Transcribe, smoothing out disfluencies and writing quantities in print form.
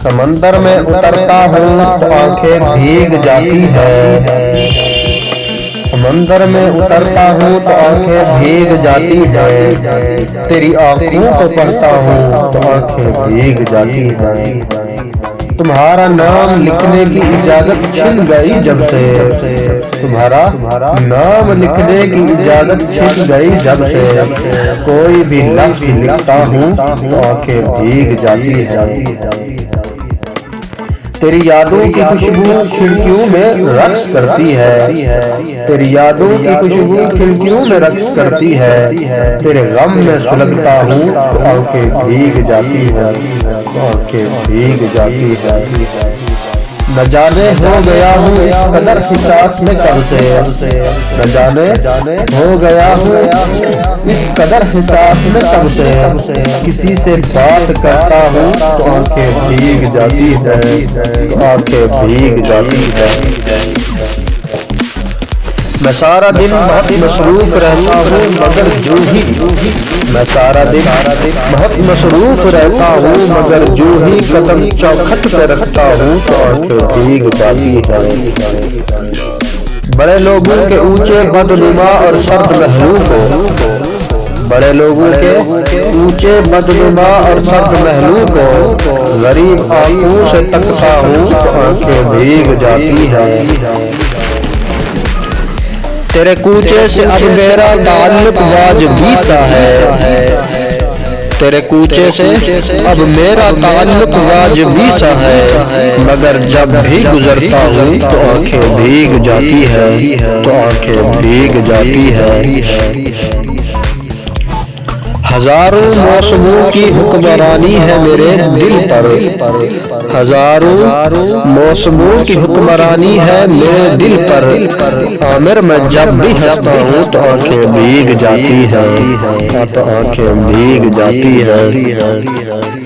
سمندر میں اترتا ہوں تو آنکھیں بھیگ جاتی ہے، سمندر میں اترتا ہوں تو آنکھیں بھیگ جاتی ہے، تیری آنکھوں کو پڑھتا ہوں تو آنکھیں بھیگ جاتی ہے۔ تمہارا نام لکھنے کی اجازت چھن گئی جب سے، تمہارا نام لکھنے کی اجازت چھن گئی جب سے، کوئی بھی لفظ لکھتا ہوں تو آنکھیں بھیگ جاتی ہے۔ تیری یادوں کی خوشبو کھڑکیوں میں رقص کرتی ہے، تیری یادوں کی خوشبو کھڑکیوں میں رقص کرتی ہے، تیرے غم میں سلگتا ہوں تو آنکھیں بھیگ جاتی ہے، آنکھیں بھیگ جاتی ہے۔ نہ جانے ہو گیا ہوں اس قدر حساس میں کب سے، نہ جانے ہو گیا ہوں اس قدر حساس میں کب سے، کسی سے بات کرتا ہوں تو آنکھیں بھیگ جاتی ہے، تو آنکھیں بھیگ جاتی ہے۔ میں سارا دن بہت مصروف رہتا ہوں مگر جو ہی، میں سارا دن بہت مصروف رہتا ہوں مگر جو ہی قدم چوکھٹ پہ رکھتا ہوں تو آنکھیں بھیگ جاتی ہے۔ بڑے لوگوں کے اونچے بدنما اور سرد محروف ہو، بڑے لوگوں کے اونچے بدنما اور سرد محلوق ہو، غریب آنکھوں سے تکتا ہوں تو آنکھیں بھیگ جاتی ہے۔ تیرے کوچے سے اب میرا تعلق واجبی سا ہے، تیرے کوچے سے اب میرا تعلق واجبی سا ہے، مگر جب بھی گزرتا ہوں تو آنکھیں بھیگ جاتی ہے، تو آنکھیں بھیگ جاتی ہے۔ ہزاروں موسموں کی حکمرانی ہے میرے دل پر، ہزاروں موسموں کی حکمرانی ہے میرے دل پر، عامر میں جب بھی ہنستا ہوں تو آنکھیں بھیگ جاتی ہیں، تو آنکھیں بھیگ جاتی ہیں۔